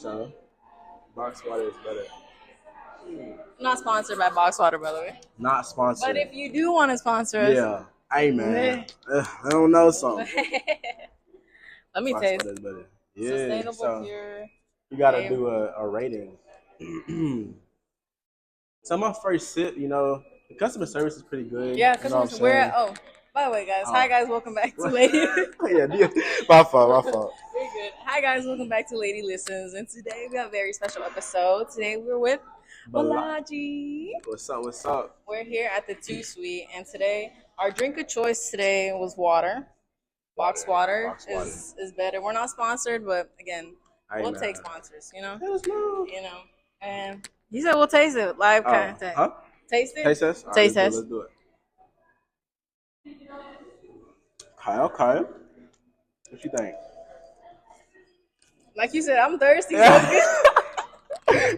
So, box water is better. Not sponsored by Box Water, by the way. Not sponsored. But if you do want to sponsor us, yeah. Hey man, I don't know something. let me Box taste. water is better. Yeah. Sustainable, So pure. you gotta do a rating. So my first sip, the customer service is pretty good. Yeah, because we're at, by the way, guys. Hi, guys. Welcome back to Lady. yeah, my fault. We're good. Hi, guys. Welcome back to Lady Listens. And today we have a very special episode. Today we're with Bolaji. What's up? We're here at the 2 Suite, and today our drink of choice today was water. Box water is better. We're not sponsored, but again, we'll take sponsors. And he said we'll taste it live content. Huh? Taste it. Taste test. Taste test. Let's do it. Okay. What you think? Like you said, I'm thirsty. So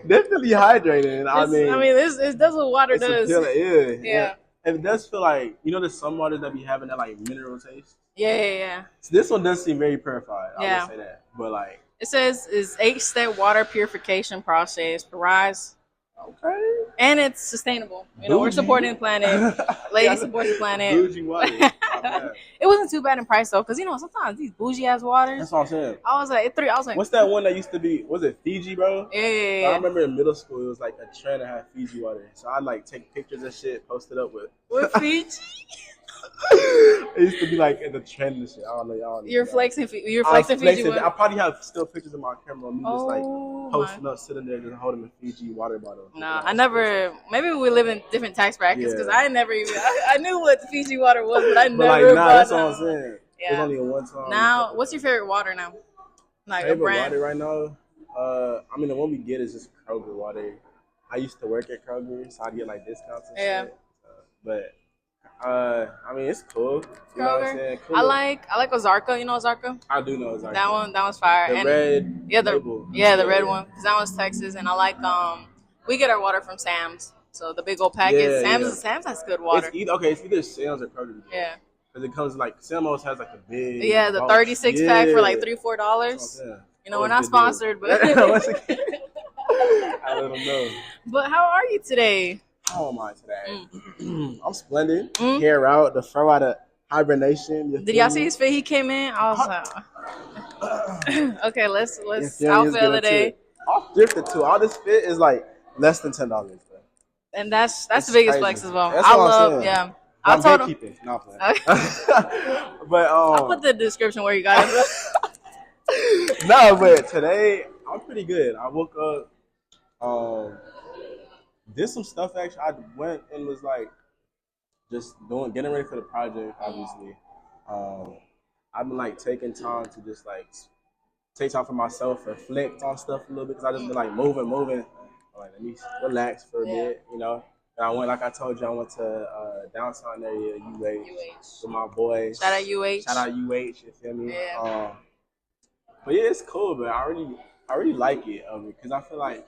Definitely hydrated. I mean, that's what water does. Yeah. And it does feel like there's some waters that be having that like mineral taste. Yeah. So this one does seem very purified. I would say that, but like it says is 8-step water purification process provides. Okay. And it's sustainable. We're supporting the planet. Lady supports the planet. Bougie water. It wasn't too bad in price though, because sometimes these bougie ass waters. That's what I'm saying. I was like, what's that one that used to be? Was it Fiji, bro? Yeah. I remember in middle school it was like a trend to have Fiji water, so I'd like take pictures of shit, post it up with Fiji. It used to be like in the trend and shit. I don't know, y'all. You're flexing Fiji water. I probably have still pictures of my camera of me just like posting up, sitting there, just holding a Fiji water bottle. No, I never. Maybe we live in different tax brackets because I never even. I knew what the Fiji water was, but I never. That's what I'm saying. Yeah. There's only a one time. Now, what's your favorite water now? Like favorite a brand? Water right now? The one we get is just Kroger water. I used to work at Kroger, so I'd get like discounts and shit. But it's cool. You know what I'm saying? Cool. I like Ozarka. You know Ozarka? I do know Ozarka. That one's fire. The red label. The red one. Because that one's Texas, and I like we get our water from Sam's. So the big old packets. Sam's has good water. It's either Sam's or Kroger. Yeah. Because it comes like Sam's has like the big. The 36 pack for like $3-4. We're not sponsored, but I let them know. But how are you today? How am I today? I'm splendid. Hair out, the fur out of hibernation. Did y'all see his fit? He came in. I was like, okay, let's outfit of the day. I'll thrift it too. All this fit is like less than $10. And that's the biggest flex as well. That's what I'm saying. Yeah. I told him. But I'll put the description where you got it. No, but today I'm pretty good. I woke up, did some stuff actually. I went and was like just getting ready for the project. Obviously, I've been like taking time to just like take time for myself, reflect on stuff a little bit because I just been like moving. I'm like, let me relax for a bit, And I went, like I told you, I went to downtown area, UH, with my boys. Shout out UH. You feel me? Yeah. But yeah, it's cool, but I really like it because I feel like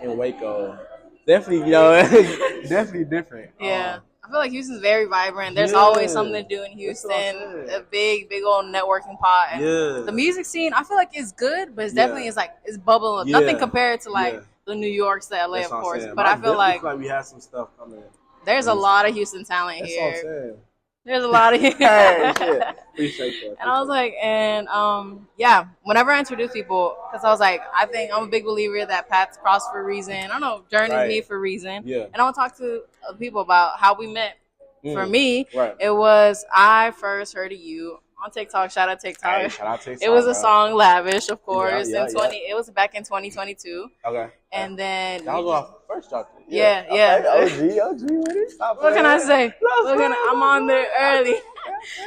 in Waco, definitely, definitely different. Yeah. I feel like Houston's very vibrant. There's always something to do in Houston. A big old networking pot. And the music scene, I feel like it's good, but it's definitely it's bubbling. Yeah. Nothing compared to like the New Yorks, the LA, of course. But I feel like we have some stuff coming. There's a lot of Houston talent here. That's what I'm saying. There's a lot of Hey, shit. Appreciate that. And I was like, whenever I introduce people, because I was like, I think I'm a big believer that paths cross for a reason. I don't know, journeys meet for a reason. Yeah. And I want to talk to people about how we met. For me, it was I first heard of you on TikTok. Shout out TikTok. Hey, shout out TikTok. It was a song "Lavish," of course. It was back in 2022. Okay. And then that was our first drop. Yeah. Okay. OG with it. What can I say? I'm on there early.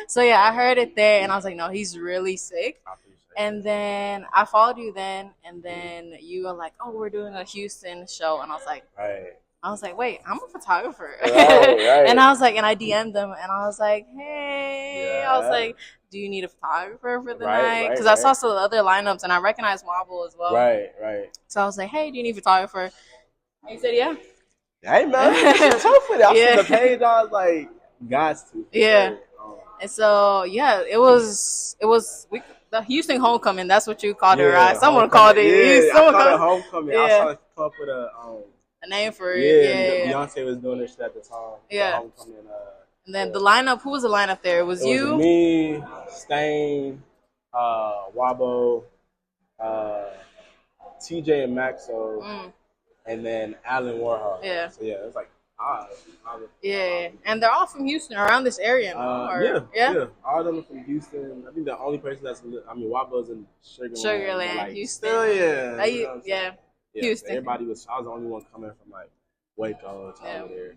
So I heard it there, and I was like, no, he's really sick. And then I followed you then, and then you were like, oh, we're doing a Houston show, and I was like, wait, I'm a photographer. Right. And I was like, and I DM'd them, and I was like, hey, I was like, do you need a photographer for the night? Because I saw some other lineups, and I recognized Wobble as well. Right. So I was like, hey, do you need a photographer? And he said, yeah. Hey, man, it's tough with it. I see the page, I was like, got to. Yeah. And so yeah, it was the Houston homecoming. That's what you called it, right? Someone called it. Yeah, I called it homecoming. I was trying to come up with a name for it. Yeah, Beyonce was doing this shit at the time. Yeah. Homecoming. And then the lineup. Who was the lineup there? It was you, me, Stain, Wabo, TJ and Maxo, and then Alan Warhol. Yeah. So yeah, it was like yeah, and they're all from Houston, around this area. Yeah. All of them are from Houston. I think the only person Wabo's in Sugarland, like, Houston. Still, yeah. Houston. Everybody was. I was the only one coming from like Waco, there.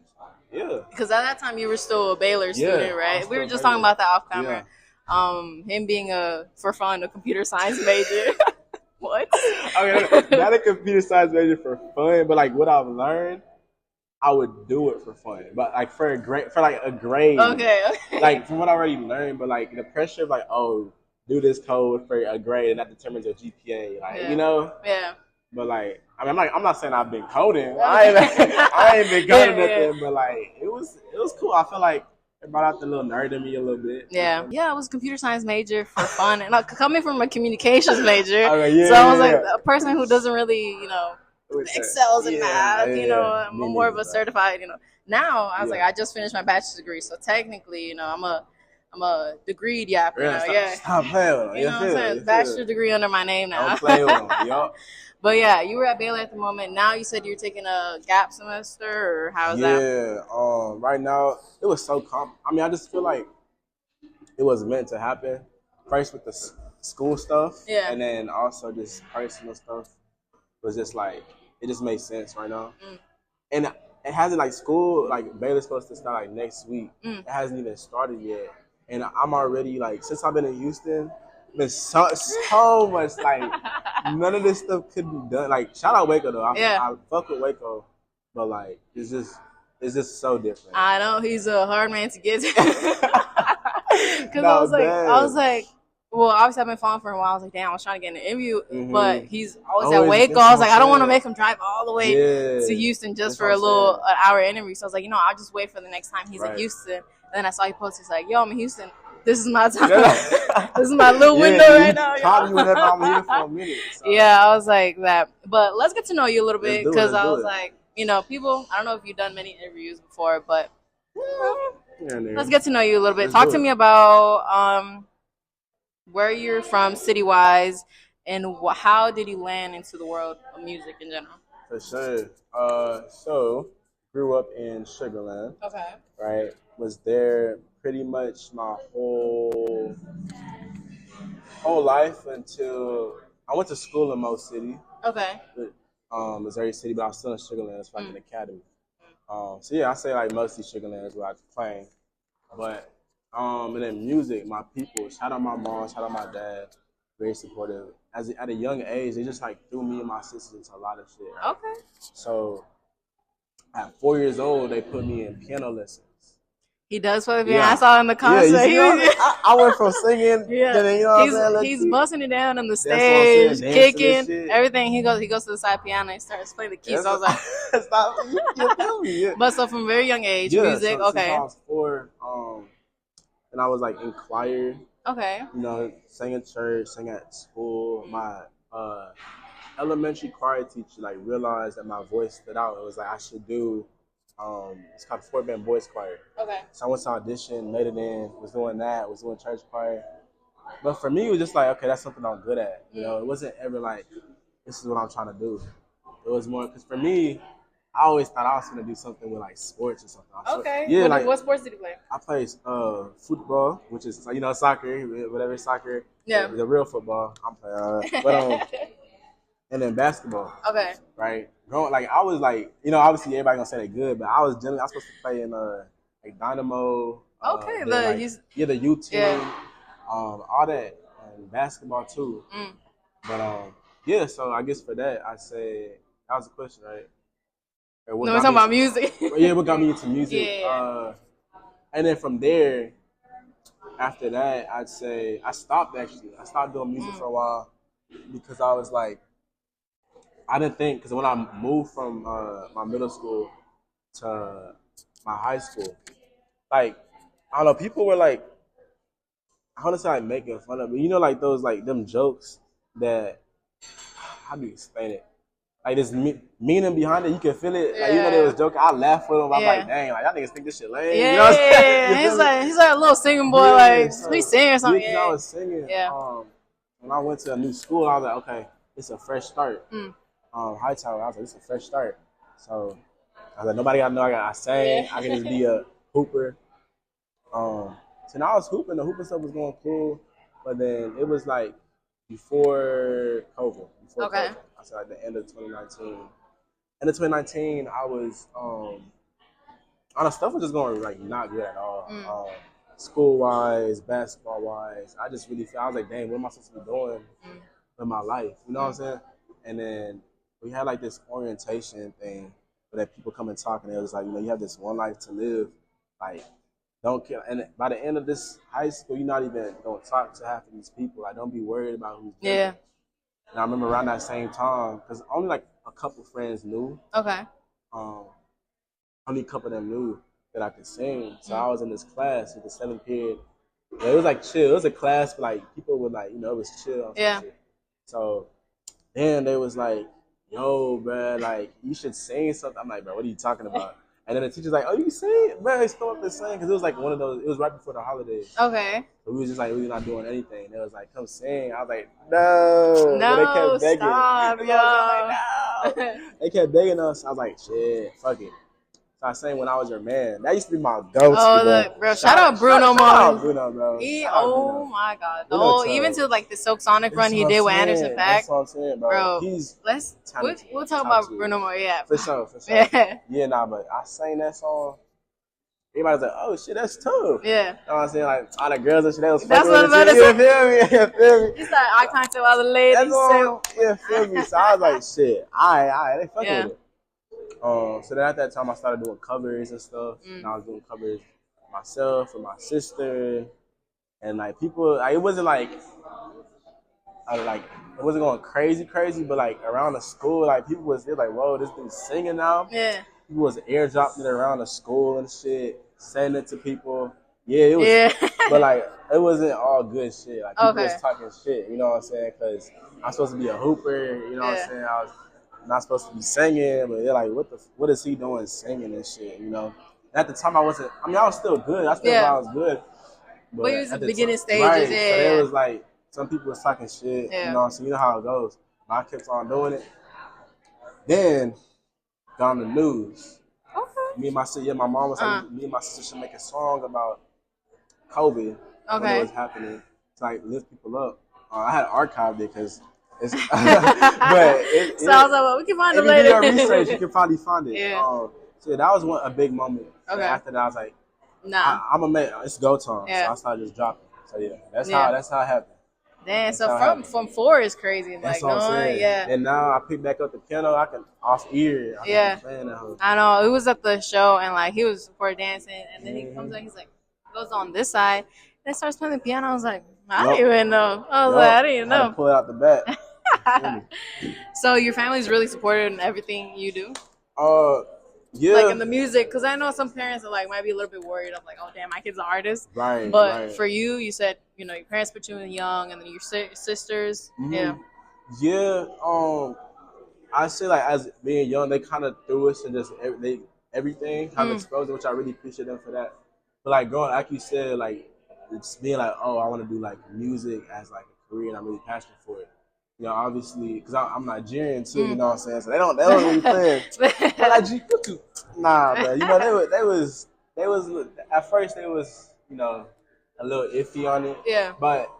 Yeah. Because at that time you were still a Baylor student, right? We were just talking about that off camera. Yeah. Him being a computer science major. What? Not a computer science major for fun, but like what I've learned, I would do it for fun. But like for a grade. Okay. Like from what I already learned, but like the pressure of like, oh, do this code for a grade and that determines your GPA. Like, you know? Yeah. But like, I mean, I'm not saying I've been coding. I ain't been coding nothing, but like, it was cool. I feel like it brought out the little nerd in me a little bit. Yeah, I was a computer science major for fun, and coming from a communications major, so I was like a person who doesn't really, excels in math. I'm more of a certified. Now I was like, I just finished my bachelor's degree, so technically, I'm a degreed yapper. Stop playing. You know what I'm saying? Bachelor degree under my name now. Don't play with them, yo. But yeah, you were at Baylor at the moment. Now you said you're taking a gap semester, or how's that? Yeah, right now it was so I just feel like it was meant to happen. First with the school stuff, and then also just personal stuff was just like it just made sense right now. And it hasn't like school like Baylor's supposed to start like next week. It hasn't even started yet, and I'm already like since I've been in Houston. Been so much like none of this stuff could be done. Like shout out Waco though. I fuck with Waco, but like it's just so different. I know he's a hard man to get to. Because I was like, well, obviously I've been following for a while. I was like, damn, I was trying to get an interview, but he's always at Waco. I was like, I don't want to make him drive all the way to Houston just for an hour interview. So I was like, I'll just wait for the next time he's in Houston. And then I saw he posted, he's like, yo, I'm in Houston. This is my time. This is my little window right now. Probably whenever I'm here for a minute. So. Yeah, I was like that. But let's get to know you a little bit because I was like, people. I don't know if you've done many interviews before, but let's get to know you a little bit. Talk to me about where you're from, city-wise, and how did you land into the world of music in general? For sure. So grew up in Sugarland. Okay. Right. Was there pretty much my whole life until I went to school in Mo City. Okay. Missouri City, but I was still in Sugarland. It's like an academy. So yeah, I say like mostly Sugarland is where I was playing. But and then music, my people, shout out my mom, shout out my dad, very supportive. At a young age, they just like threw me and my sisters into a lot of shit. Right? Okay. So at 4 years old, they put me in piano lessons. He does play the piano. I saw in the concert. I went from singing. He's busting it down on the stage, kicking everything. He goes to the side piano and starts playing the keys. So I was like, But so from a very young age, music. So since I was 4, and I was like in choir. Okay. Sang in church, sang at school. My elementary choir teacher like realized that my voice stood out. It was like I should do. It's called 4-band boys choir. Okay. So I went to audition, made it in, was doing church choir. But for me, it was just like, okay, that's something I'm good at. It wasn't ever like, this is what I'm trying to do. It was more, because for me, I always thought I was going to do something with like sports or something. Okay. Yeah, what sports did you play? I played football, which is, soccer, whatever soccer. Yeah. The real football, I'm playing. But, and then basketball. Okay. Right? I was like, obviously everybody gonna say they're good, but I was supposed to play in like Dynamo. Okay, the U team, all that, and basketball too. But so I guess for that I say that was the question, right? No, we're talking about music. What got me into music? Yeah. And then from there, after that, I'd say I stopped doing music for a while because I was like. I didn't think, because when I moved from my middle school to my high school, like, I don't know, people were like, I want to say like making fun of it. You know, like those like them jokes that, how do you explain it? Like this meaning behind it, you can feel it. Like, you know, they was joking. I laugh with them. I'm like, dang, like y'all niggas think this shit lame. Yeah, you know what I'm saying? he's like a little singing boy, like so, he's singing or something. I was singing. When I went to a new school, I was like, okay, it's a fresh start. Hightower, I was like, it's a fresh start. So I was like, nobody got to know I sang. I can just be a hooper. So now I was hooping. The hooping stuff was going cool, but then it was like before COVID. COVID. I said like the end of 2019. End of 2019, I was all the stuff was just going like not good at all. School wise, basketball wise, I just really felt I was like, dang, what am I supposed to be doing with my life? You know what I'm saying? And then we had like this orientation thing where that people come and talk, and it was like, you know, you have this one life to live, like. Don't care. And by the end of this high school, you're not even going to talk to half of these people. Like, don't be worried about who's there. Yeah. And I remember around that same time, because only like a couple friends knew. Okay. Only a couple of them knew that I could sing. So I was in this class with the 7th period. Yeah, it was like chill. It was a class, but like people were like, you know, it was chill. Yeah. Shit. So then they was like, yo, bro, like, you should sing something. I'm like, bro, what are you talking about? And then the teacher's like, oh, you sing? Man, they stole up this sing. Because it was like one of those, it was right before the holidays. Okay. So we was just like, we were not doing anything. They was like, come sing. I was like, no. No, they kept begging. Stop, yo. Like, no. They kept begging us. I was like, shit, fuck it. So I sang When I Was Your Man. That used to be my go-to. Oh, look, bro. Shout out Bruno, man. Shout out Bruno, bro. Oh, my God. The whole, even to like the Silk Sonic run he did with Anderson .Paak. That's what I'm saying, bro. We'll talk about Bruno more, yeah. For sure. Yeah, nah, but I sang that song. Everybody's like, oh, shit, that's tough. Yeah. You know what I'm saying? Like, all the girls and shit, they was fucking with it. You feel me? You feel me? It's like eye contact with all the ladies. That's all, yeah, feel me? So I was like, shit, all right, they fucking with it. So then at that time, I started doing covers and stuff. And I was doing covers myself and my sister. And like people, like, it wasn't like, it wasn't going crazy, but like around the school, like people was, they're like, whoa, this dude's singing now. Yeah. People was airdropping it around the school and shit, sending it to people. Yeah, it was, but like, it wasn't all good shit. Like people was talking shit, you know what I'm saying? Because I'm supposed to be a hooper, you know what I'm saying? I was not supposed to be singing, but they're like, what is he doing singing and shit, you know? And at the time, I was still good. I still thought I was good. But it was the beginning stages, right, yeah. So it was like, some people was talking shit, you know, so you know how it goes. But I kept on doing it. Then, got on the news. Okay. Me and my sister, my mom was like, me and my sister should make a song about COVID. When it was happening, to like lift people up. I had archived it because it's, but I was like, well, we can find it later. If you do your research, you can probably find it. Yeah. So that was a big moment. Okay. After that, I was like, nah, I'm a man. It's go time. Yeah. So I started just dropping. So yeah, that's how it happened. Damn, so from 4 is crazy. That's like, what I'm saying. Yeah. And now I pick back up the piano. I can off ear. I can be playing that whole. I know. It was at the show, and like he was for dancing, and then he comes in. He's like, goes on this side, and starts playing the piano. I was like, I didn't even know. I was like, I didn't even know. Pull it out the back. So your family's really supportive in everything you do? Yeah. Like in the music, because I know some parents are like might be a little bit worried of like, oh damn, my kid's an artist. Right. But for you, you said your parents put you in young, and then your sisters. Mm-hmm. Yeah. Yeah. I say like as being young, they kind of threw us and just everything kind of exposed it, which I really appreciate them for that. But like growing, like you said, like it's being like, oh, I want to do like music as like a career, and I'm really passionate for it. You know, obviously, because I'm Nigerian too, you know what I'm saying? So they don't really play. Nah, but you know, they was at first they was, you know, a little iffy on it. Yeah. But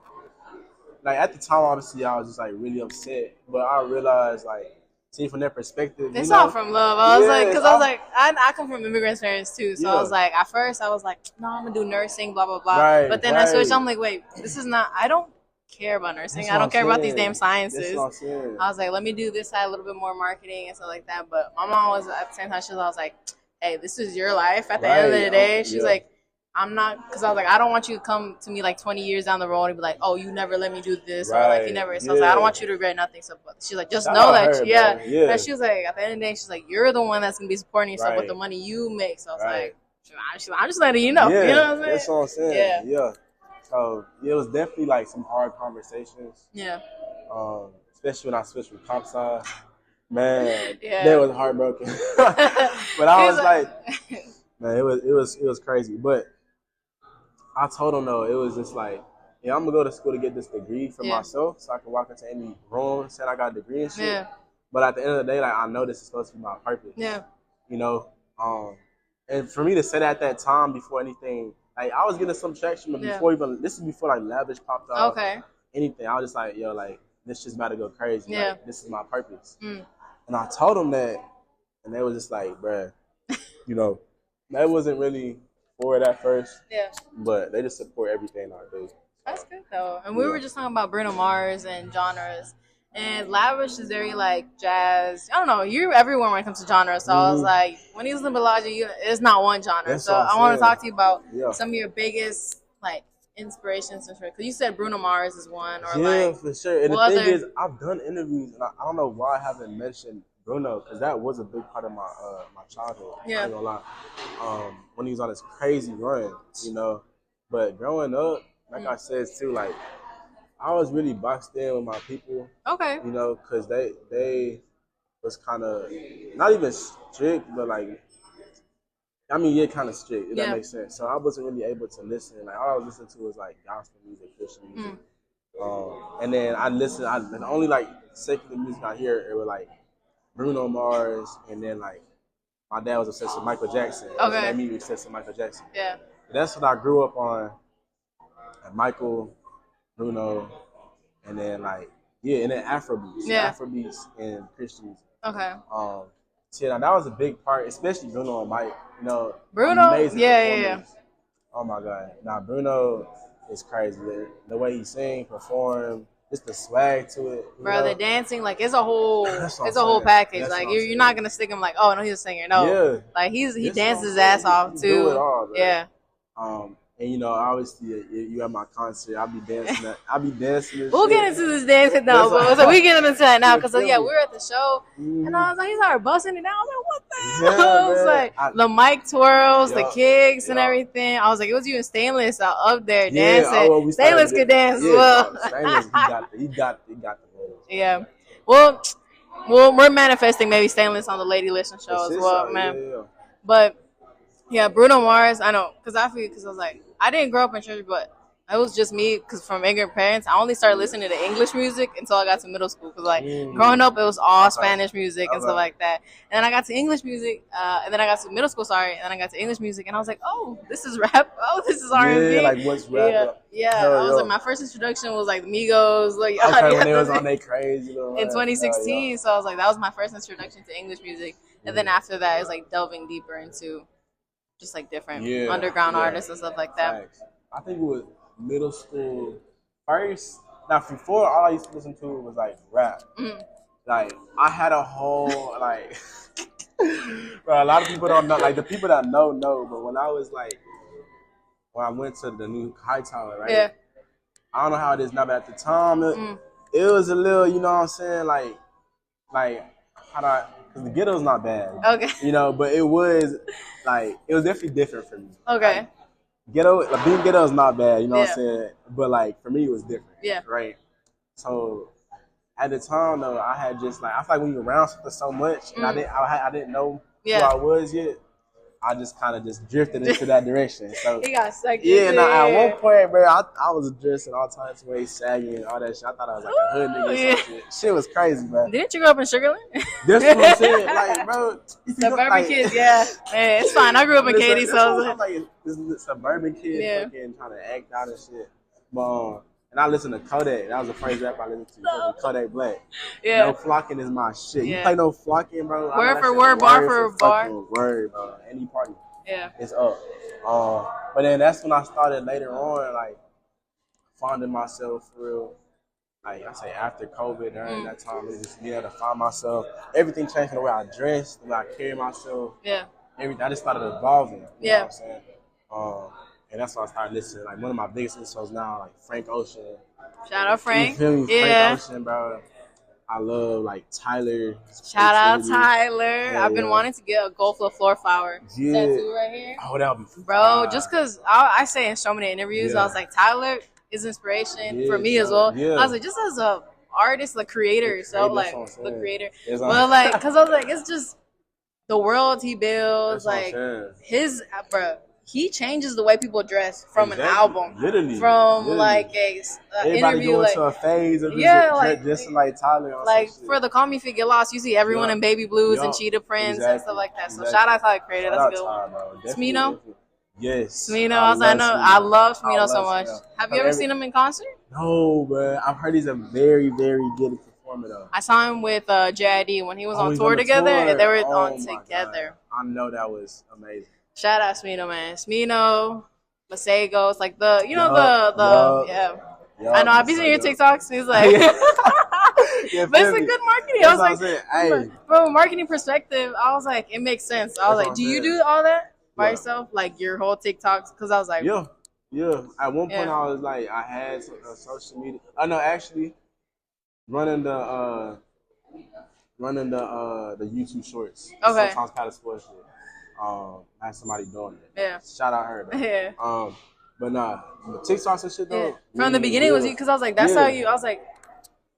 like at the time, obviously, I was just like really upset. But I realized like, see from their perspective, it's all from love. I was like, because I come from immigrant parents too, so I was like, at first I was like, no, I'm gonna do nursing, blah blah blah. Right, but then I switched. I'm like, wait, this is not. I don't care about nursing. I don't care about these damn sciences. I was like, let me do this side, a little bit more marketing and stuff like that. But my mom was at the same time, I was like, hey, this is your life at the end of the day. She's like, I'm not, because I was like, I don't want you to come to me like 20 years down the road and be like, oh, you never let me do this, or like you never. So I was like, I don't want you to regret nothing. So she's like, just know that, And she was like, at the end of the day, she's like, you're the one that's gonna be supporting yourself with the money you make. So I was like, I'm just letting you know. You know what I'm saying? That's what I'm saying. Yeah. So it was definitely like some hard conversations. Yeah. Especially when I switched from comp sci. Man, Yeah. that was heartbroken. But I was like, man, it was crazy. But I told him though, it was just like, yeah, I'm gonna go to school to get this degree for myself, so I can walk into any room, say I got a degree and shit. Yeah. But at the end of the day, like I know this is supposed to be my purpose. Yeah. You know, and for me to say that at that time before anything, like I was getting some traction, but before even this is before like Lavish popped off. Okay. Anything, I was just like, yo, like this just about to go crazy. Yeah. Like, this is my purpose. And I told them that, and they was just like, bruh, you know, that wasn't really for it at first. Yeah. But they just support everything I do. That's good though. And we were just talking about Bruno Mars and genres. And Lavish is very like jazz. I don't know. You're everyone when it comes to genres. So I was like, when you listen to Bolaji, it's not one genre. That's so I want to talk to you about some of your biggest like inspirations and shit. Because you said Bruno Mars is one, or like for sure. And the thing is, I've done interviews, and I don't know why I haven't mentioned Bruno, because that was a big part of my my childhood. Yeah. I ain't gonna lie. When he was on his crazy run, you know. But growing up, like I said too, like I was really boxed in with my people. Okay. You know, because they was kind of not even strict, but like, I mean, yeah, kind of strict, if that makes sense. So I wasn't really able to listen. Like all I was listening to was like gospel music, Christian music. And then the only like secular music I hear, it was like Bruno Mars, and then like my dad was obsessed with Michael Jackson. Okay. Made me obsessed with Michael Jackson. Yeah. That's what I grew up on. Michael, Bruno, and then like and then Afrobeats. Yeah. Afrobeats and Christian music. Okay. So that was a big part, especially Bruno and Mike. You know, Bruno, amazing yeah. Oh my God, Bruno is crazy. The way he sing, perform, just the swag to it. Bro, the dancing, like it's a whole package. That's like you're not gonna stick him like, oh no, he's a singer. No, like he dances his ass off too. Do it all, bro. Yeah. And you know, obviously, you at my concert, I'll be dancing. We'll get into this dancing now, but so we get into that now because we're at the show, and I was like, he started busting it down. I was like, what the hell? It was like the mic twirls, the kicks, and everything. I was like, it was you and Stainless up there dancing. Stainless could dance as well. Stainless, he got the moves. Yeah. Well, we're manifesting maybe Stainless on the Lady Listen show as well, man. Yeah. But yeah, Bruno Mars, I know, because I was like, I didn't grow up in church, but it was just me, because from ignorant parents, I only started listening to English music until I got to middle school, because like growing up, it was all Spanish music and stuff like that. And then I got to English music, and then I got to middle school, and then I got to English music, and I was like, oh, this is rap, oh, this is R&B. Yeah, like what's rap? Yeah. I was like, my first introduction was like Migos, like when they was on their crazy little in 2016. So I was like, that was my first introduction to English music, and then after that, it was like delving deeper into just like different underground artists and stuff like that. I think it was middle school first. Now before, all I used to listen to was like rap. Like I had a whole like, bro. A lot of people don't know. Like the people that know. But when I went to the new High Tower, right? Yeah. I don't know how it is now, but at the time, it was a little. You know what I'm saying? Like how do I? Because the ghetto's not bad. Okay. You know, but it was definitely different for me. Okay. Like, being ghetto is not bad, you know what I'm saying? But like for me, it was different. Yeah. Right. So at the time though, I had just like I feel like when you're around something so much, and I didn't know who I was yet. I just kind of just drifted into that direction. So he got sucked at one point, bro, I was dressing all types of ways, sagging and all that shit. I thought I was like a hood nigga or some shit. Shit was crazy, man. Didn't you grow up in Sugarland? That's what I'm saying. Like, bro, suburban kids, man, it's fine. I grew up in Katy, so I'm like this suburban kid fucking trying to act out and shit. But and I listened to Kodak. That was the first rap I listened to. Kodak Black. Yeah. No Flocking is my shit. You play No Flocking, bro. Word for word, bar for bar. Word, bro. Any party. Yeah. It's up. But then that's when I started later on, like, finding myself for real. Like I say, after COVID, during that time, it just being able to find myself. Everything changed the way I dressed, the way I carry myself. Yeah. Everything. I just started evolving. You know what I'm saying? And that's why I started listening. Like one of my biggest influences now, like Frank Ocean. Shout out Frank. You feel me? Frank Ocean, bro. I love like Tyler. Shout out Tyler. I've been wanting to get a Gold Floor flower tattoo right here. Oh, that would be bro. Just because I say in so many interviews, I was like, Tyler is inspiration for me as well. I was like, just as a artist, the creator, so like the creator. But like, because I was like, it's just the world he builds, like his bro. He changes the way people dress from an album, literally. Like a interview, going like to a phase of just like Tyler. Like for the Call Me If You Get Lost, you see everyone in baby blues and cheetah prints and stuff like that. So shout out Tyler Creator, that's a good one. Smino, yes, Smino. I love Smino so much. Have you ever seen him in concert? No, but I've heard he's a very, very good performer though. I saw him with JID when he was on tour together, and they were on together. I know that was amazing. Shout out Smino, man. Smino, Masagos, like the I know I've been seeing your TikToks. He's like, but it's a good marketing. I was like, from a marketing perspective, I was like, it makes sense. I was like, do you do all that by yourself, like your whole TikToks? Because I was like, yeah. At one point, I was like, I had social media. Oh no, actually, running the YouTube Shorts. Okay. Sometimes Palace Sports. I had somebody doing it. Yeah. Shout out her. Though. Yeah. But nah, the TikToks and shit though. From the beginning was you, because I was like, that's how you. I was like,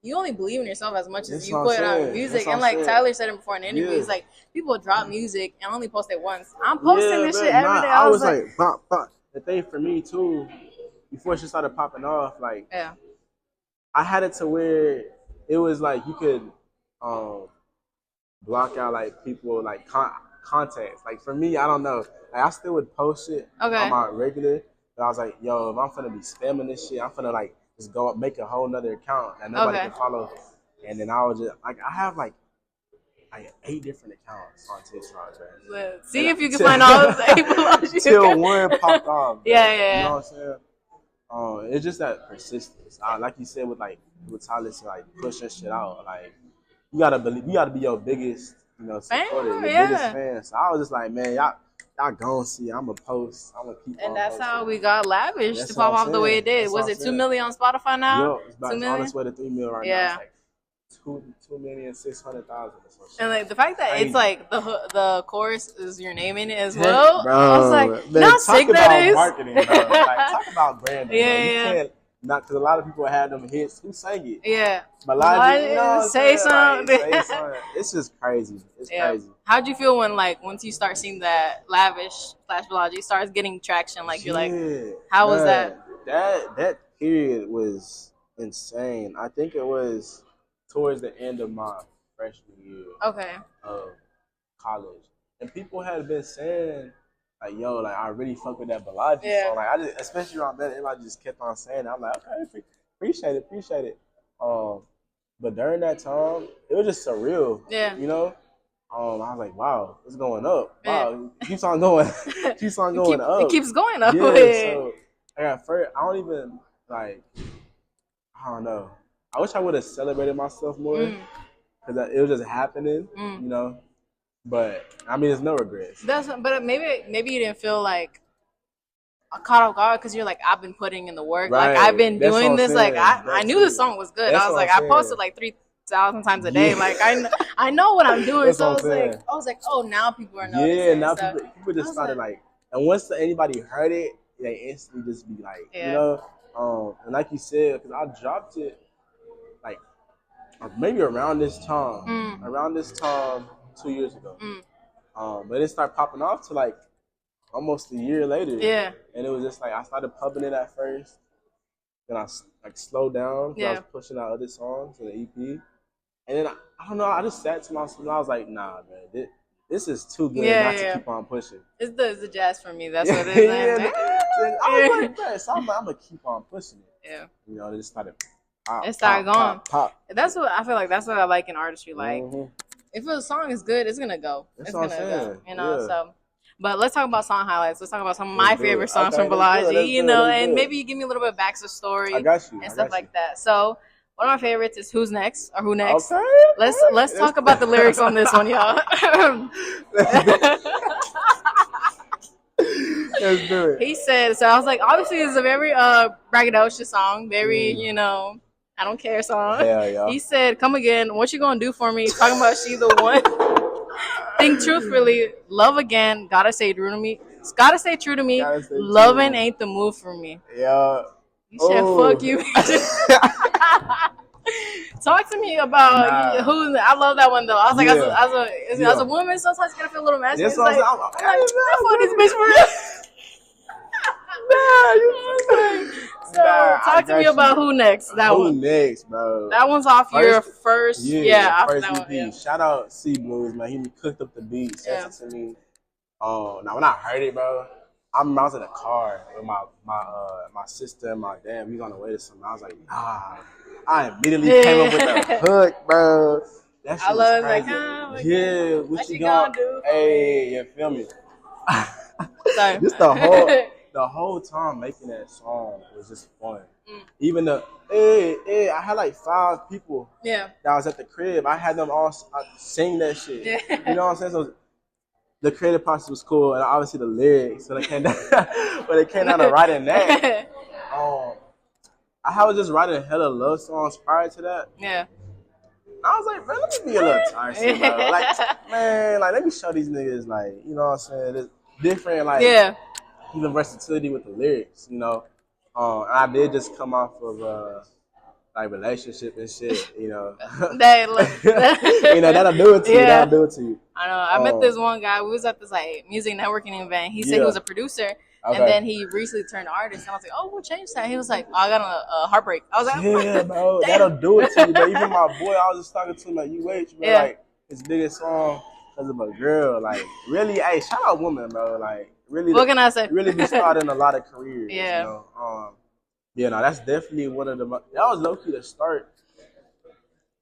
you only believe in yourself as much as you put out music. And like Tyler said it before in the interview, he's like, people drop music and only post it once. I'm posting this shit every day. I was like, the thing for me too, before she started popping off, like, I had it to where it was like you could block out like people like contacts. Like for me, I don't know. Like I still would post it on my regular, but I was like, yo, if I'm finna be spamming this shit, I'm finna like just go up, make a whole nother account that nobody can follow. And then I was just like, I have like 8 different accounts on TikTok. Right? See if you can find all those 8 Bolaji. Till one popped off. Yeah. You know what I'm saying? It's just that persistence. Like you said with Tyler, like pushing shit out. Like you gotta be your biggest, supporter, your biggest fan. So I was just like, man, y'all gonna see. I'm gonna post. I'm gonna keep. And that's posting. how we got Lavish to pop off the way it did. Was it 2 million on Spotify now? Yo, it's on its way to 3 million right now. It's like 2,600,000. And like the fact that it's like the chorus is your name in it as well. Bro, I was like, man, how sick that is. Marketing, bro. Like, talk about branding. You can't, not because a lot of people had them hits. Who sang it? Yeah. Bolaji, say something. Like, say something. It's just crazy. It's crazy. How'd you feel when once you start seeing that Lavish / Bolaji starts getting traction? Like you're like, how was that? That period was insane. I think it was towards the end of my freshman year of college. And people had been saying, like, yo, like, I really fuck with that Bolaji song. Like, especially around that, everybody just kept on saying it. I'm like, okay, appreciate it. But during that time, it was just surreal. Yeah. You know? I was like, wow, it's going up. Wow, it keeps on going. up. It keeps going up. Yeah, so, at first, I don't even, like, I don't know. I wish I would have celebrated myself more because it was just happening, you know. But I mean, there's no regrets. But maybe you didn't feel like caught off guard because you're like, I've been putting in the work. Right. Like I've been doing this. Like I knew the song was good. I was like, I posted like 3,000 times a day. Like I know what I'm doing. So I was like, oh, now people are noticing. Yeah, now people just started like, and once anybody heard it, they instantly just be like, you know, and like you said, because I dropped it. Like maybe around this time 2 years ago. But it started popping off to like almost a year later. Yeah. And it was just like I started pubbing it at first. Then I like slowed down. I was pushing out other songs in the EP. And then I don't know, I just sat to myself and I was like, nah, man, this is too good not to keep on pushing. It's the jazz for me. That's what it is. I was like that. So I'm gonna keep on pushing it. Yeah. You know, it just started it started going. Pop. That's what I feel like. That's what I like in artistry. Like, if a song is good, it's gonna go. It's gonna go. You know. So, but let's talk about song highlights. Let's talk about some of my favorite songs from Bolaji. You know, and maybe you give me a little bit of backstory. I got you. And stuff like that. So, one of my favorites is "Who's Next" or "Who Next." Okay. Let's talk about the lyrics on this one, y'all. Let's do it. He said, so I was like, obviously, it's a very braggadocious song, very, you know. I Don't Care song. Hell yeah. He said, "Come again. What you gonna do for me?" Talking about She the One. Think Truthfully. Love Again. Gotta Stay True to Me. Gotta Stay True to Me. Loving Ain't the Move for Me. Yeah. You said, "Fuck you." Talk to me about who. I love that one though. I was like, as a woman, sometimes you gotta feel a little masculine. Like, fuck this bitch for real. Talk to me about Who Next. Who Next, bro? That one's off your first. First EP. Yeah. Shout out C Blues, man. He cooked up the beat, sent it to me. Now when I heard it, bro, I was in a car with my sister and my dad. We was on the way to something. I was like, nah. I immediately came up with the hook, bro. That shit was crazy. What you gonna do? Hey, you feel me? Sorry. Just the whole time making that song was just fun. Even I had like 5 people that was at the crib. I had them all sing that shit. You know what I'm saying? So the creative process was cool, and obviously the lyrics. So they came down, but it came down to writing that. I was just writing hella love songs prior to that. Yeah. I was like, man, let me be a little thirsty, bro. Like, man, like, let me show these niggas, like, you know what I'm saying? It's different, like, even versatility with the lyrics, you know? And I did just come off of, like, relationship and shit, you know? You know, that'll do it to you. That'll do it to you. I know. I met this one guy. We was at this, like, music networking event. He said he was a producer. Okay. And then he recently turned artist, and I was like, "Oh, we'll change that." He was like, "Oh, I got a heartbreak." I was like, "Yeah, bro, that'll do it to you." But even my boy, I was just talking to him like, bro, like his biggest song because of a girl. Like, really, hey, shout out women, bro. Like, really, what can I say? Really be starting a lot of careers. Yeah, you know? No, that's definitely one of the. That was low key the start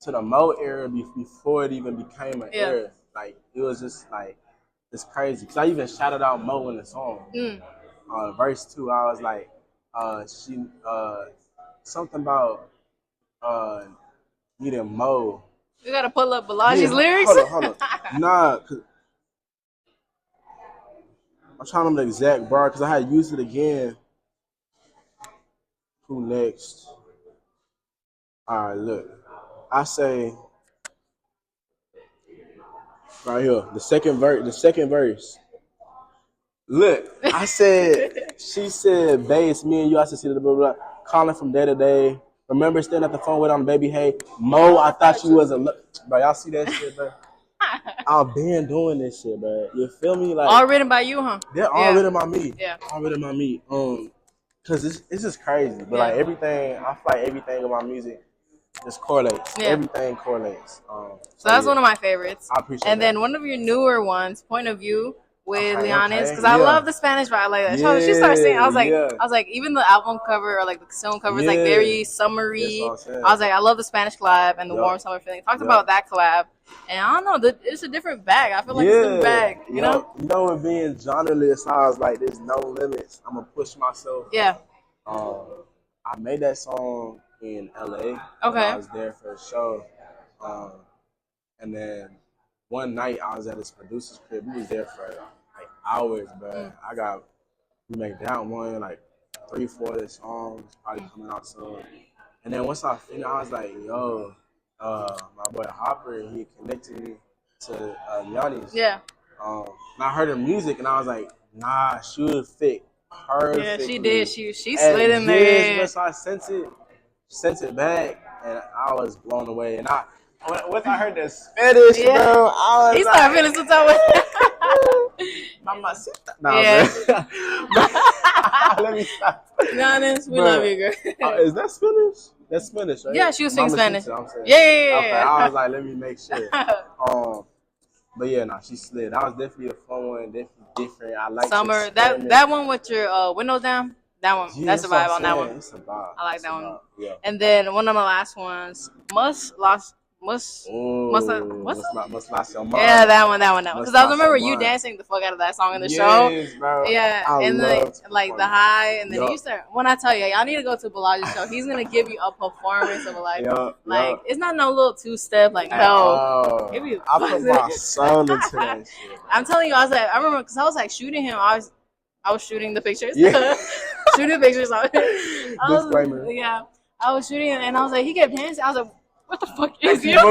to the Mo era before it even became an era. Like, it was just like it's crazy because I even shouted out Mo in the song. Verse 2, I was like, something about needing Mo. You gotta pull up Bolaji's lyrics? Hold on. Nah, cause I'm trying to remember the exact bar because I had used it again. Who next? All right, look. I say right here, the second verse. Look, I said, she said, babe, it's me and you. I said, see the blah, blah, blah. Calling from day to day. Remember standing at the phone with on baby, hey, Mo, I thought you was bro, y'all see that shit, bro? I've been doing this shit, bro. You feel me? Like, all written by you, huh? They're all written by me. Yeah. All written by me. Cause it's just crazy. But like everything, I feel like everything in my music just correlates. Yeah. Everything correlates. So that's one of my favorites. I appreciate and that. then one of your newer ones, Point of View. With Leonis, because I love the Spanish vibe. Like that. So she started singing. I was like, even the album cover or like the song cover is like very summery. I was like, I love the Spanish collab and the warm summer feeling. Talked about that collab, and I don't know, it's a different bag. I feel like it's a different bag. You know, with being genreless, I was like, there's no limits. I'm gonna push myself. Yeah. I made that song in LA. Okay. I was there for a show, and then one night I was at his producer's crib. We was there for like hours, but we made that one, like 3-4 of the songs, probably coming out soon. And then once I finished, I was like, yo, my boy Hopper, he connected me to Yanni's. Yeah. And I heard her music, and I was like, nah, she would fit perfectly. Yeah, she did. She slid in there. So I sent it back, and I was blown away. And once I heard the Spanish, bro, I was started feeling some type of Mamacita. Nah, let me stop. Be honest, we love you, girl. Is that Spanish? That's Spanish, right? Yeah, she was singing Spanish. I'm saying. Yeah. Okay, I was like, let me make sure. But yeah, she slid. That was definitely a fun one, definitely different. I like Summer. That one with your windows down. That one, that's a vibe on that one. It's a vibe. I like that one. Yeah. And then one of my last ones, Must Lost Your Mind. Yeah, that one. Because I remember you dancing the fuck out of that song in the show. Bro. Yeah, and then like the high, and then you start. When I tell you, y'all need to go to Bolaji's show. He's gonna give you a performance of like it's not no little 2-step. Like no, I put my soul into that shit. I'm telling you, I remember because I was like shooting him. I was shooting the pictures. Yeah. Shooting pictures. Disclaimer. Yeah. I was shooting and I was like, he kept dancing. I was like, what the fuck is he? I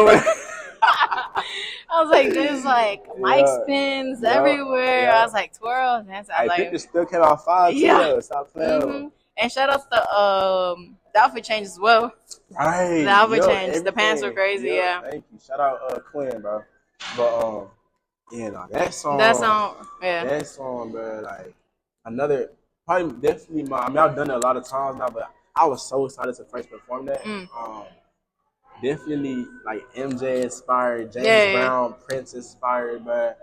was like, there's like mic spins everywhere. Yeah. I was like, twirl, dance. I was like, pictures still came out fire too. Yeah. Stop playing. And shout out the outfit change as well. Right. The outfit change. Everything. The pants were crazy. Yeah. Thank you. Shout out Quinn, bro. But yeah, no, that song. Yeah. That song, bro. Like another, probably definitely my. I mean, I've done it a lot of times now, but I was so excited to first perform that. Definitely like MJ inspired, James Brown, Prince inspired, but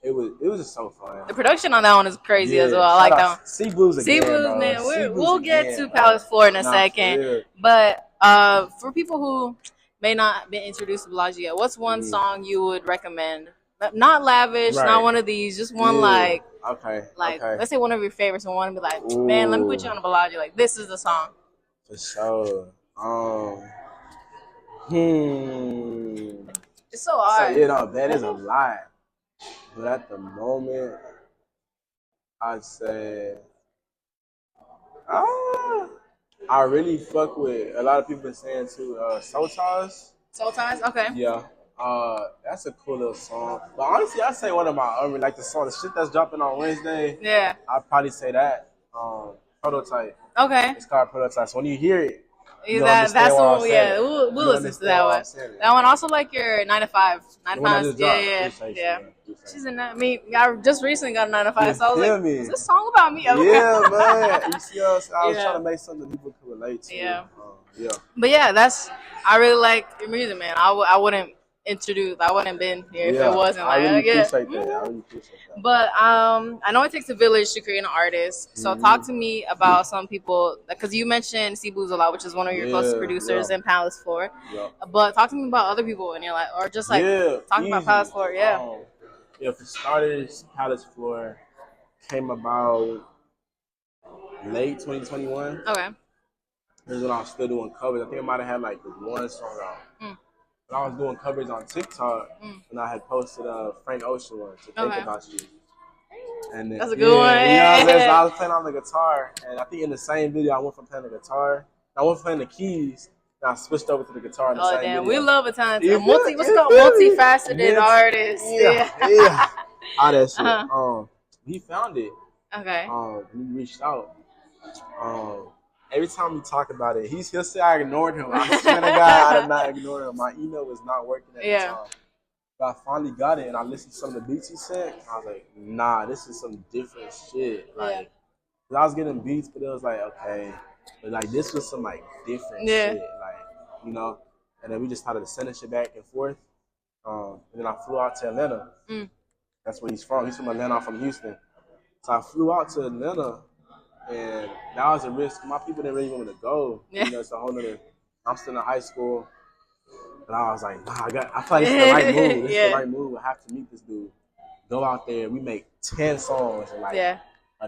it was just so fun. The production on that one is crazy as well. I like that one. C Blues again, C-Blues, man. We'll get to Palace Floor in a second. But for people who may not have been introduced to Bolaji yet, what's one song you would recommend? Not lavish, not one of these, just one like let's say one of your favorites and want to be like, man, let me put you on a Bolaji. Like, this is the song. For sure. It's so hard. So, that is a lot. But at the moment, I'd say, I really fuck with, a lot of people been saying too, Soul Ties. Soul Ties? Okay. Yeah. That's a cool little song. But honestly, I'd say one of my like the song, the shit that's dropping on Wednesday. Yeah. I'd probably say that. Prototype. Okay. It's called Prototype. So when you hear it, that's the one. Yeah, we'll listen to that one. That one also like your 9 to 5. 9 to 5. Yeah. She's in that. I mean, I just recently got a 9 to 5, so I was like, is this song about me? Yeah, man. You see us? I was trying to make something people could relate to. Yeah. Yeah. But yeah, I really like your music, man. I wouldn't been here if it wasn't like I really appreciate that. But I know it takes a village to create an artist. So talk to me about some people, because you mentioned C-Blues a lot, which is one of your closest producers in Palace Floor. But talk to me about other people in your life, or just like talking about Palace Floor. For starters, Palace Floor came about late 2021. Okay. This is when I was still doing covers. I think I might have had like one song out. But I was doing covers on TikTok, and I had posted a Frank Ocean one to think about you. And then, that's a good one. So I was playing on the guitar, and I think in the same video I went from playing the guitar, I went from playing the keys, and I switched over to the guitar in the same video. We love a talented, multifaceted artist. Yeah. All that shit. He found it. Okay. He reached out. Every time we talk about it, he'll say I ignored him. I swear to God, I did not ignore him. My email was not working at the time. But I finally got it, and I listened to some of the beats he sent. I was like, nah, this is some different shit. Like, I was getting beats, but it was like, okay. But like, this was some like different shit. Like, and then we just started to send shit back and forth. And then I flew out to Atlanta. That's where he's from. He's from Atlanta. I'm from Houston. So I flew out to Atlanta. And that was a risk. My people didn't really want me to go. It's a whole nother. I'm still in high school, but I was like, nah, I feel like it's the right move. It's the right move. I have to meet this dude. Go out there. We make 10 songs in like a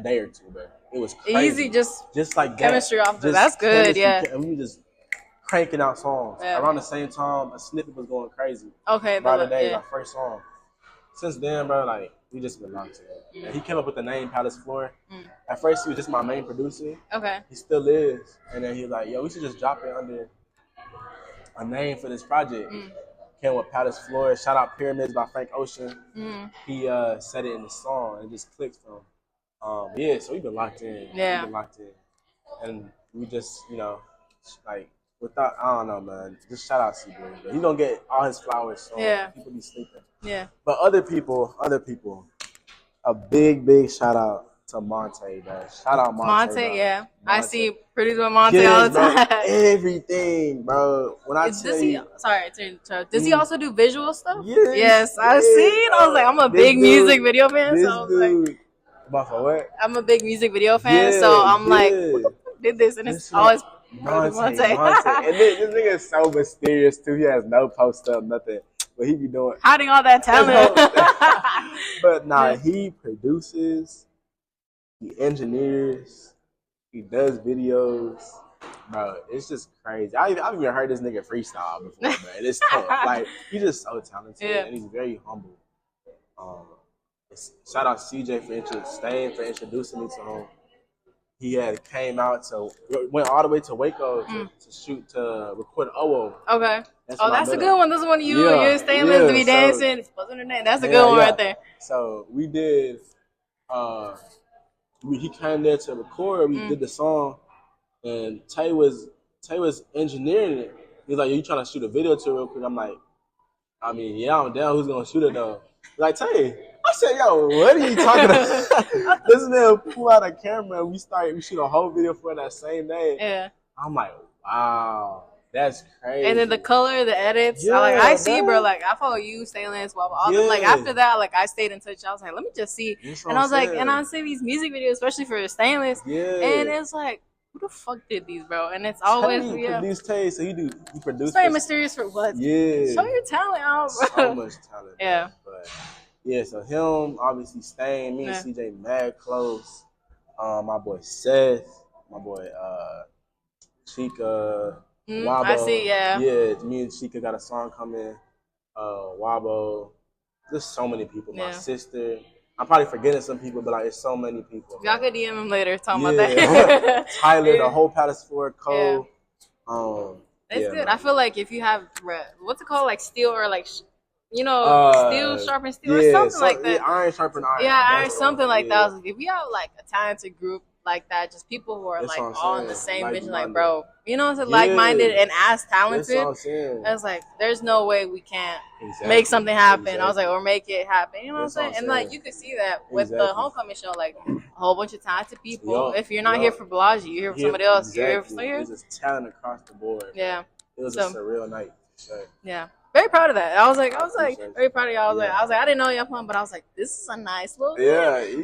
day or two, bro. It was crazy. Easy, just like chemistry off there. That's good, And we were just cranking out songs. Around the same time, a snippet was going crazy. Okay, by the day, our first song. Since then, bro, like, we just been locked in. And he came up with the name Palace Floor. At first, he was just my main producer. Okay. He still is. And then he was like, yo, we should just drop it under a name for this project. Came with Palace Floor. Shout out Pyramids by Frank Ocean. He said it in the song. And it just clicked for him. So we've been locked in. Yeah. We've been locked in. And we just, like, without, I don't know, man. Just shout out C-Blues. He's going to get all his flowers. So people be sleeping. Yeah. But other people, a big shout out to Monte, bro. Shout out Monte. Monte. I see producer with Monte all the time. Bro, everything, bro. When I tell you, does he also do visual stuff? Yes, I've seen. I was like, I'm a big music video fan, so I was like, but for what? I'm a big music video fan, so I'm like, who the fuck did this? And it's always Monte. And this nigga is so mysterious too. He has no post up, nothing. But he be doing hiding all that talent. But nah, he produces, he engineers, he does videos. Bro, it's just crazy. I've even heard this nigga freestyle before, man. It's tough. Like, he's just so talented and he's very humble. Shout out CJ for introducing me to him. he had came out went all the way to Waco to record OO. Okay. That's a good one. This is one you Stainless to be dancing. What's her name? That's a good one right there. So we did. He came there to record. We did the song, and Tay was engineering it. He's like, "You trying to shoot a video to it real quick?" I'm like, "I mean, yeah, I'm down. Who's gonna shoot it though?" Like, Tay, I said, "Yo, what are you talking about?" This man pulled out a camera and we shoot a whole video for it that same day. Yeah. I'm like, wow, that's crazy. And then the color, the edits, I see, bro. Like, I follow you, Stainless, like after that, like I stayed in touch. I was like, let me just see, and I was like, and I see these music videos, especially for Stainless, and it's like, who the fuck did these, bro? And it's always produced Tay, so he produced. It's very mysterious for what? Yeah, show your talent out, bro. So much talent. Yeah, but yeah, so him obviously Stain, me and CJ mad close. My boy Seth, my boy Chica, Wabo. I see, yeah, me and Chica got a song coming. Wabo, there's so many people. My sister. I'm probably forgetting some people, but like, it's so many people. Y'all could DM him later, talking about that. Tyler, the whole Palace 4 Cole. It's good. Man. I feel like if you have what's it called, like steel or like, steel sharpen steel or something like that. Yeah, iron sharpen iron. Yeah, iron something like that. If we have like a talented group like that, just people who are like all in the same vision, like bro, like-minded and as talented. I was like, there's no way we can't make something happen. I was like, or make it happen. You know what I'm saying? And like you could see that with the homecoming show, like a whole bunch of talented people. If you're not here for Bolaji, you're here for somebody else. You're here for There's just talent across the board. Yeah, it was just a real night. Yeah. Very proud of that. I was like, very proud of y'all. I was like, I didn't know y'all fun, but I was like, this is a nice little thing.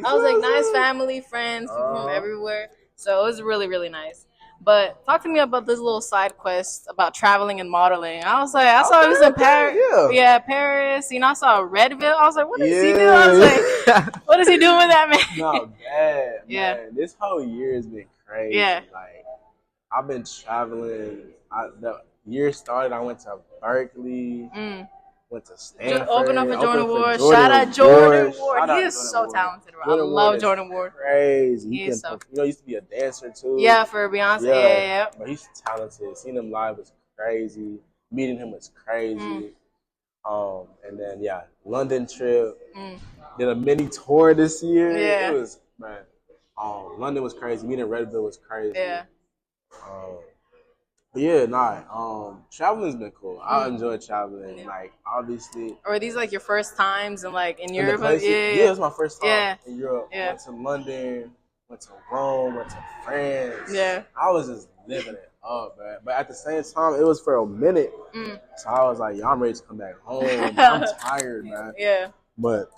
I was like, nice family, friends, people from everywhere. So it was really, really nice. But talk to me about this little side quest about traveling and modeling. I was like, I saw he was in Paris. Yeah, Paris. I saw Redville. I was like, what is he doing? I was like, what is he doing with that, man? Not bad, man. This whole year has been crazy. Yeah. Like, I've been traveling. The year started, I went to Berkeley, went to Stanford. Open up for Jordan Ward. Shout out Jordan Ward. He is so talented, bro. I love Jordan Ward. Crazy. He used to be a dancer too. Yeah, for Beyonce. Yeah. But he's talented. Seeing him live was crazy. Meeting him was crazy. And then London trip. Did a mini tour this year. Yeah. It was London was crazy. Meeting Redville was crazy. Yeah. Traveling's been cool. I enjoy traveling. Like, obviously. Or are these like your first times in Europe? Yeah, it was my first time in Europe. Went to London, went to Rome, went to France. Yeah. I was just living it up, man. But at the same time, it was for a minute. So I was like, I'm ready to come back home. I'm tired, man. Yeah. But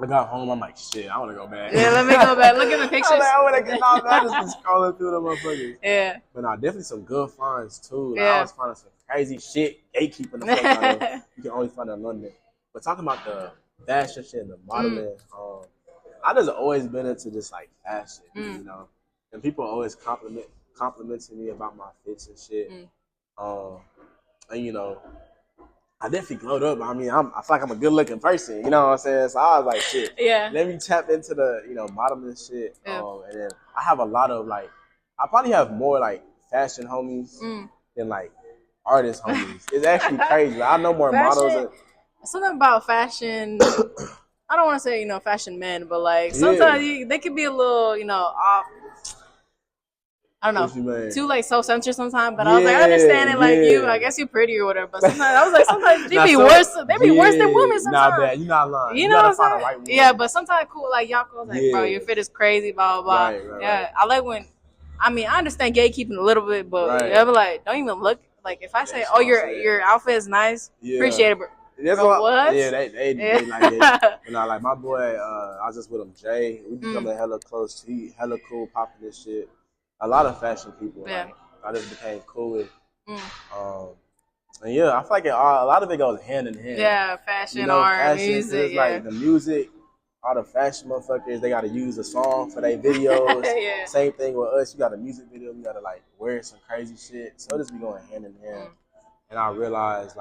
I got home, I'm like, shit, I want to go back. Yeah, let me go back. Look at the pictures. I want to get out. I just been scrolling through them motherfuckers. Yeah. But definitely some good finds, too. Like, I was finding some crazy shit, gatekeeping the fuck out of. You can only find it in London. But talking about the fashion shit and the modeling, I just always been into just, like, fashion, And people always complimenting me about my fits and shit. And, I definitely glowed up. I mean, I feel like I'm a good looking person. You know what I'm saying? So I was like, shit. Yeah. Let me tap into the, modeling shit. And then I have a lot of I probably have more fashion homies than artist homies. It's actually crazy. I know more models. Something about fashion. I don't want to say fashion men, but sometimes they could be a little off. I don't know, too self-centered sometimes, but I was like, I understand it, you. I guess you're pretty or whatever. But sometimes I was like, sometimes they be worse. They be worse than women sometimes. Nah, bad. You're not lying. You know what I'm saying? Yeah, but sometimes cool. Y'all go bro, your fit is crazy, blah blah blah. Right. I like when. I mean, I understand gatekeeping a little bit, but don't even look. If I say, your outfit is nice, appreciate it, bro. That's what? Yeah, they like that. But my boy, I was just with him, Jay. We becoming hella close. He hella cool, popping this shit. A lot of fashion people. I just became cool with. And I feel like a lot of it goes hand in hand. Yeah, fashion, art, music. Like the music, all the fashion motherfuckers, they got to use a song for their videos. Same thing with us. You got a music video, you got to wear some crazy shit. So it just be going hand in hand. And I realized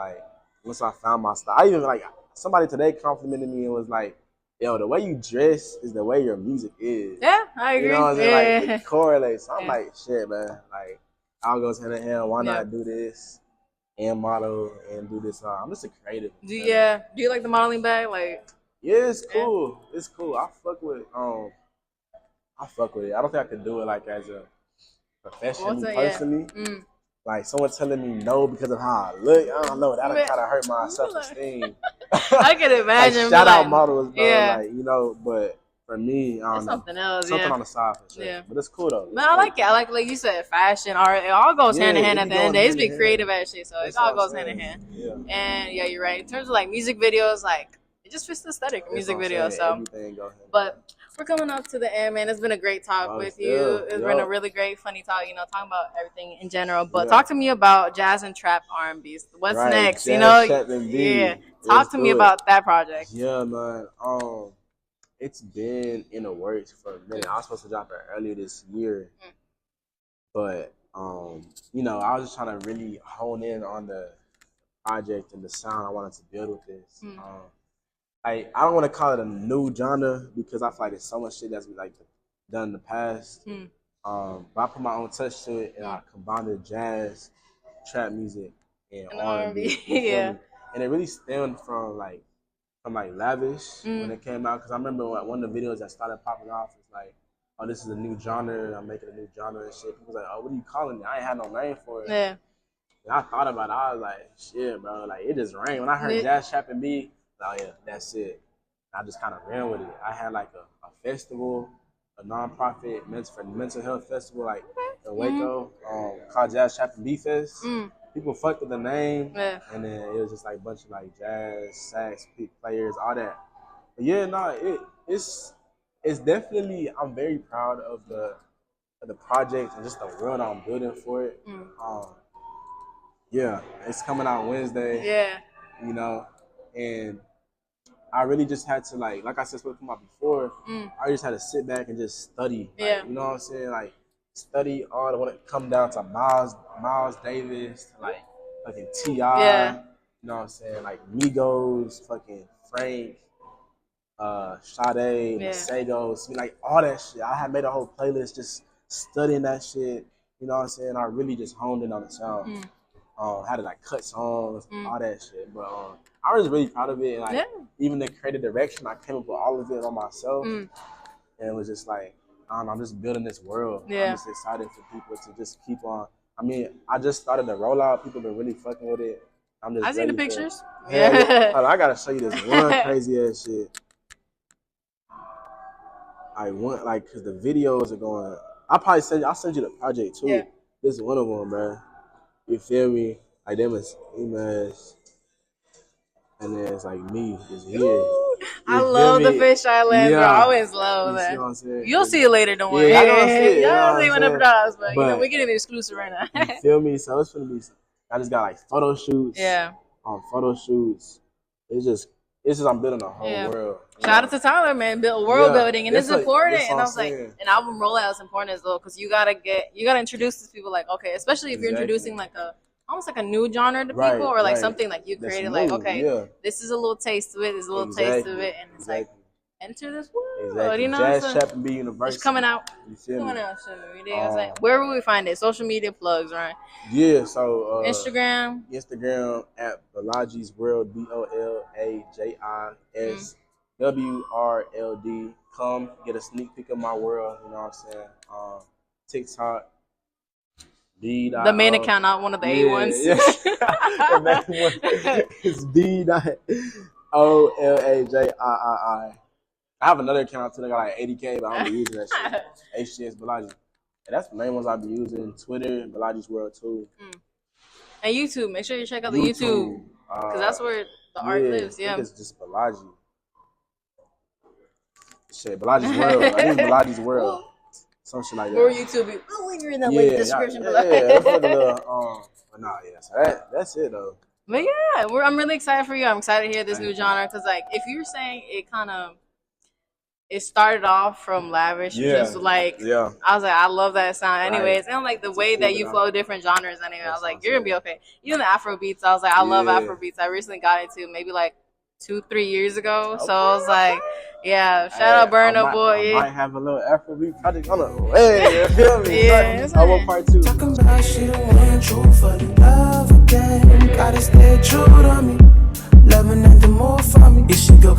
once I found my style, I even somebody today complimented me and was like, yo, the way you dress is the way your music is. Yeah, I agree. You know what I'm saying? Like, it correlates. So I'm Yeah. like, shit, man. Like, all goes hand in hand. Why not do this and model and do this? I'm just a creative. Do you like the modeling bag? Like, yeah, it's cool. Yeah. It's cool. I fuck with it. I don't think I could do it like as a profession personally. Like someone telling me no because of how I look. I don't know. That'll kind of hurt my self-esteem. I can imagine. Like, shout out models, bro. Like, you know, but for me, I don't know. Something else. Something on the side for sure. Yeah. But it's cool though. Man, I like it. I like you said, fashion, art. It all goes hand in hand at the end of the day. It's be creative as shit, so it all goes hand in hand. Yeah. And yeah, you're right. In terms of like music videos, like it just fits the aesthetic of music videos. So, but we're coming up to the end, man. It's been a great talk with you. It's been a really great, funny talk. You know, talking about everything in general. But talk to me about jazz and trap R&B. What's next? Jazz, you know, trap, yeah. Talk to me about that project. Yeah, man. It's been in the works for a minute. I was supposed to drop it earlier this year, but you know, I was just trying to really hone in on the project and the sound I wanted to build with this. I don't want to call it a new genre because I feel like there's so much shit that's like done in the past. But I put my own touch to it and I combined the jazz, trap music, and R&B. Yeah, and it really stemmed from Lavish when it came out, because I remember one of the videos that started popping off was like, oh, this is a new genre, I'm making a new genre and shit. People was like, oh, what are you calling it? I ain't had no name for it. Yeah. And I thought about it, I was like, shit, bro, like it just rang. When I heard jazz, trap, and B, oh yeah, that's it. I just kind of ran with it. I had like a festival, a non-profit mental health festival, like in Waco, called Jazz, Trap, and B Fest. People fucked with the name, and then it was just like a bunch of like jazz, sax players, all that. But yeah, no, it's definitely. I'm very proud of the project and just the world I'm building for it. Yeah, it's coming out Wednesday. Yeah, you know, and I really just had to like I said, spoke about before. I just had to sit back and just study. Like, you know what I'm saying? Like study all when it come down to Miles Davis, like fucking T.I. Yeah. You know what I'm saying? Like Migos, fucking Frank, Sade, Masegos, like all that shit. I had made a whole playlist just studying that shit. You know what I'm saying? I really just honed in on the sound. How to like cut songs, all that shit. But I was really proud of it, and like even the creative direction, I came up with all of it on myself, and it was just like I'm just building this world. I'm just excited for people to just keep on. I mean, I just started the rollout. People been really fucking with it. I see the pictures. I gotta show you this one crazy ass shit. I want cause the videos are going. I'll send you the project too. Yeah. This is one of them, bro. You feel me? Like them is emails, and then it's like me is here. I love the fisheye lens, bro. I always love that. What I'm saying? You'll see it later, don't worry. Yeah, y'all see it. Y'all see whenever it drops, but you know we're getting the exclusive right now. You feel me? So it's gonna be. I just got like photo shoots. Yeah. Photo shoots. It's just I'm building a whole world. Shout out to Tyler, man. Build world building, and it's important. And I was like, an album rollout is important as well because you gotta introduce to people. Like, okay, especially if you're introducing like almost like a new genre to people, or like something like you created. Like, okay, this is a little taste of it. There's a little taste of it, and it's like enter this world. You know, Jazz, Trap, and B University. It's coming out. You feel me? Coming out soon. You know, like, where will we find it? Social media plugs, right? Yeah. So Instagram at Bolaji's World, BOLAJISWRLD. Come get a sneak peek of my world. You know what I'm saying? TikTok. The main account, not one of the A ones. Yeah. The main one is BOLAJIII. I have another account too. I got like 80K, but I don't be using that shit. HGS Bolaji. And that's the main ones I be using. Twitter, Bolaji's World too. And YouTube. Make sure you check out the YouTube. Because that's where the art lives. Yeah. I think it's just Bolaji. Shit, Bolaji's World. I think it's Bolaji's World. Some shit like that. Or YouTube. I'll leave it in the link description below. That's like a little, but nah, yeah. So that's it though. But yeah, I'm really excited for you. I'm excited to hear this new genre because, like, if you're saying it started off from Lavish, just like I was like, I love that sound. Anyways, and like the way that you flow different genres. Anyway, I was like, you're gonna be okay. Even the Afro beats, I was like, I love Afro beats. I recently got into maybe like 2-3 years ago. So I was like, yeah, shout out Burn Up Boy. I might have a little Afrobeat project on the way. You feel me? Yeah, I want part 2. Talking about she the one true for the love again. Gotta stay true to me. Loving nothing more for me. If she go